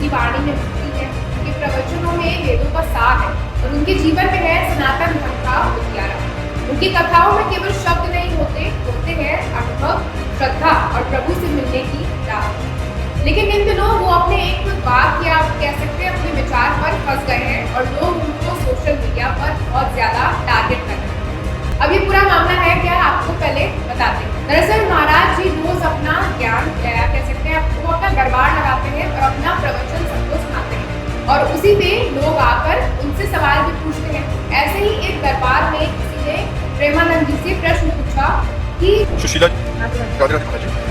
उनकी वाणी में मुक्ति है, उनके प्रवचनों में वेदों का सार है और उनके जीवन में है सनातन धर्म का उजियारा। उनकी कथाओं में केवल शब्द नहीं होते हैं अनुभव, श्रद्धा और प्रभु से मिलने की राह। लेकिन इन दिनों वो अपने एक बात या आप कह सकते हैं अपने विचार पर फंस गए हैं और लोग उनको सोशल मीडिया पर बहुत ज्यादा टारगेट कर रहे हैं। अब ये पूरा मामला है क्या, आपको पहले बताते हैं। दरअसल महाराज जी रोज अपना ज्ञान कह सकते हैं वो अपना दरबार लगाते हैं और अपना प्रवचन सबको सुनाते हैं और उसी में लोग आकर उनसे सवाल भी पूछते हैं। ऐसे ही एक दरबार में किसी ने प्रेमानंद जी से प्रश्न पूछा कि सुशीला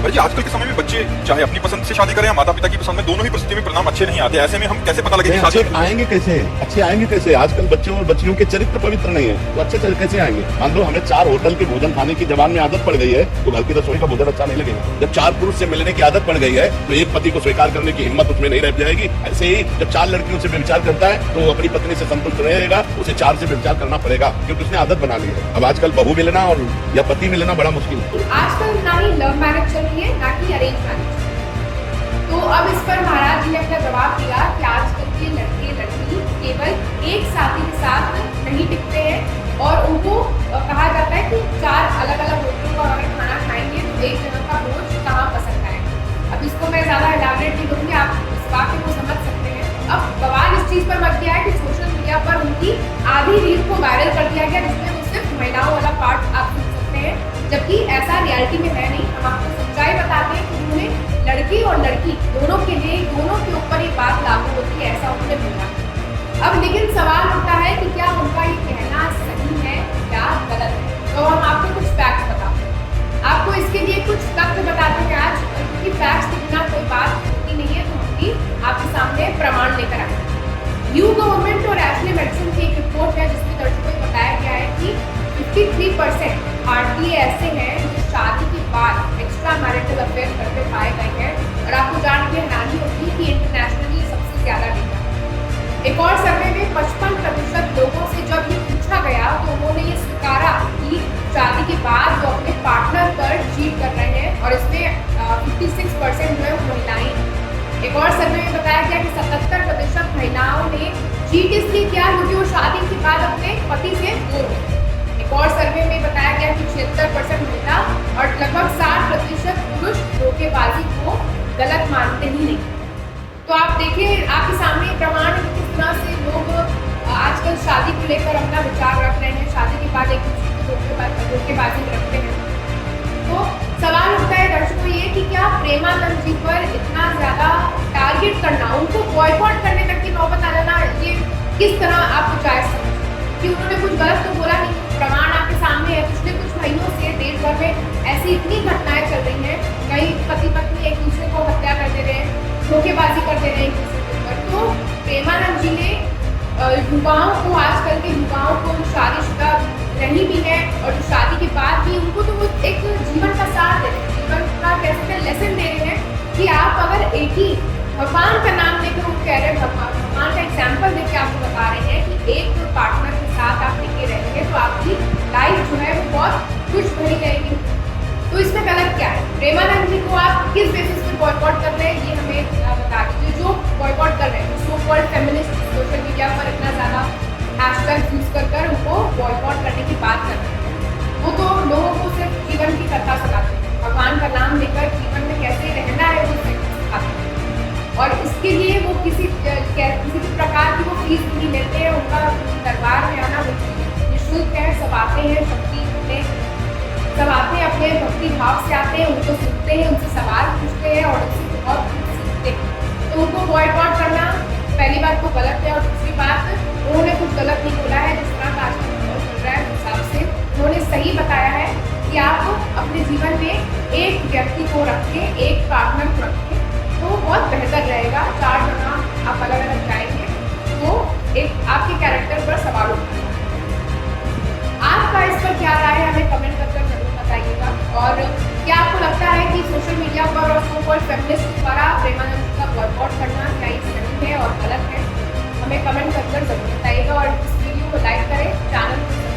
जी, आजकल के समय में बच्चे चाहे अपनी पसंद से शादी करें या माता पिता की पसंद में, दोनों ही परिस्थिति में परिणाम अच्छे नहीं आते। ऐसे में हम कैसे पता लगे कि अच्छे आएंगे कैसे? अच्छे आएंगे कैसे? आजकल बच्चों और बच्चियों के चरित्र पवित्र नहीं है, तो अच्छे कैसे आएंगे? मान लो हमें 4 होटल के भोजन खाने की जबान में आदत पड़ गई है, तो घर की रसोई का भोजन अच्छा नहीं लगेगा। जब 4 पुरुष से मिलने की आदत पड़ गई है, तो एक पति को स्वीकार करने की हिम्मत उसमें नहीं रह जाएगी। ऐसे ही जब 4 लड़कियों से व्यभिचार करता है, तो अपनी पत्नी से संतुष्ट रहेगा, उसे 4 से व्यभिचार करना पड़ेगा, क्योंकि उसने आदत बना ली है। अब आजकल बहू मिलना और या पति मिलना बड़ा मुश्किल है। आजकल ना ही लव मैरिज चल रही है ना कि अरेंज मैरिज। तो अब इस पर महाराज जी ने अपना जवाब दिया कि आजकल के लड़के लड़की केवल एक साथी के साथ नहीं टिकते हैं और उनको कहा जाता है कि 4 अलग अलग होटलों का अगर खाना खाएंगे तो एक जगह का भोज कहाँ पसंद आएगा। अब इसको मैं ज्यादा एलाबरेट नहीं करूँगी, आप इस वाक्य को समझ सकते हैं। अब बवाल इस चीज पर मच गया है कि सोशल मीडिया पर उनकी आधी रील को वायरल कर दिया गया, जिसमें वो सिर्फ महिलाओं वाला पार्ट आप सुन सकते हैं, जबकि ऐसा रियलिटी में है नहीं। हम आपको सच्चाई बताते हैं कि उन्होंने लड़की और लड़की दोनों के लिए, दोनों के ऊपर ये बात लागू होती है, ऐसा उन्होंने बोला। अब लेकिन सवाल उठता है कि क्या उनका ये कहना सही है या गलत है। तो हम आपको कुछ फैक्ट्स बताते हैं, आपको इसके लिए कुछ तथ्य बताते हैं आज, क्योंकि फैक्ट्स के बिना कोई बात होती नहीं है, तो हम भी आपके सामने प्रमाण लेकर आए हैं। यू गवर्नमेंट और एशले मेडिसिन की एक रिपोर्ट है जिसमें दर्शकों को बताया गया है कि 53% भारतीय ऐसे हैं जो शादी के बाद एक्स्ट्रा मैरिटल अफेयर करते पाए गए हैं और आपको जान के हैरानी होगी कि इंटरनेशनली सबसे ज्यादा डेटा। एक और सर्वे में 55% लोगों से जब ये पूछा गया तो उन्होंने ये स्वीकारा कि शादी के बाद वो अपने पार्टनर पर चीट कर रहे हैं और इसमें 56% जो है वो महिलाएं। एक और सर्वे में बताया गया कि 77% महिलाओं ने चीट इसलिए किया क्योंकि वो शादी के बाद अपने पति से दूर हो। एक और सर्वे में बताया गया कि 76% महिला और लगभग 60% पुरुष धोखेबाजी को गलत मानते ही नहीं। तो आप देखिए आपके सामने प्रमाण किस तरह से लोग आजकल शादी को लेकर अपना विचार रख रहे हैं, शादी के बाद एक दूसरे को धोखेबाजी रखते हैं। तो सवाल उठता है दर्शकों ये कि क्या प्रेमानंद जी पर इतना ज्यादा टारगेट करना, उनको बॉयकॉट करने तक की नौबत आ जाना, ये किस तरह आपको जायज समझते हैं? कि उन्होंने कुछ गलत तो बोला नहीं, प्रमाण आपके सामने है। पिछले कुछ महीनों से देश भर में ऐसी इतनी घटनाएं चल रही हैं, कई पति पत्नी एक दूसरे को हत्या कर दे रहे हैं, धोखेबाजी कर दे रहे हैं एक दूसरे के ऊपर। तो प्रेमानंद जी ने युवाओं को, आजकल के युवाओं को शादीशुदा रही भी है और जो शादी के बाद भी, उनको तो वो एक जीवन का साथ दे रहे हैं, जीवन का कैसे लेसन दे रहे हैं कि आप अगर एक ही भगवान का नाम लेकर वो कह रहे हैं, भगवान का एग्जाम्पल देकर आपको बता रहे हैं कि एक पार्टनर के साथ आप टिके रहेंगे तो आपकी लाइफ जो है वो बहुत खुश भरी रहेगी। तो इसमें गलत क्या है? प्रेमानंद जी को आप किस बेसिस पे बॉयकॉट कर रहे हैं ये हमें बता दीजिए। जो बॉयकॉट कर रहे हैं, so called feminist social media पर इतना ज़्यादा हैशटैग यूज कर उनको बॉयकॉट करने की बात कर रहे हैं, वो तो लोगों को सिर्फ जीवन की कथा सुनाते हैं, भगवान का नाम लेकर जीवन में कैसे रहना है वो सिखाते हैं। और इसके लिए वो किसी भी प्रकार की वो फीस नहीं लेते हैं, उनका दरबार में आना निःशुल्क है। सब आते हैं शक्ति में, सब आते हैं अपने भक्ति भाव से आते हैं, उनको सुनते हैं, उनसे सवाल पूछते हैं और उनसे बहुत कुछ सीखते हैं। तो उनको बॉयकॉट करना पहली बात तो गलत है और दूसरी बात उन्होंने कुछ गलत नहीं बोला है। जिस तरह का आजकल माहौल चल रहा है उस हिसाब से उन्होंने सही बताया है कि आप अपने जीवन में एक व्यक्ति को रखें, एक पार्टनर को रखें तो बहुत बेहतर रहेगा। 4 जगह आप अलग अलग जाएंगे तो एक आपके कैरेक्टर पर सवाल उठेगा। आपका इस पर क्या राय है हमें कमेंट कर जरूर बताइएगा। और क्या आपको लगता है कि सोशल मीडिया पर और सो कॉल्ड फेमिनिस्ट द्वारा प्रेमानंद का बॉयकॉट करना क्या ये सही है और गलत है? हमें कमेंट कर जरूर बताइएगा और इस वीडियो को लाइक करें, चैनल को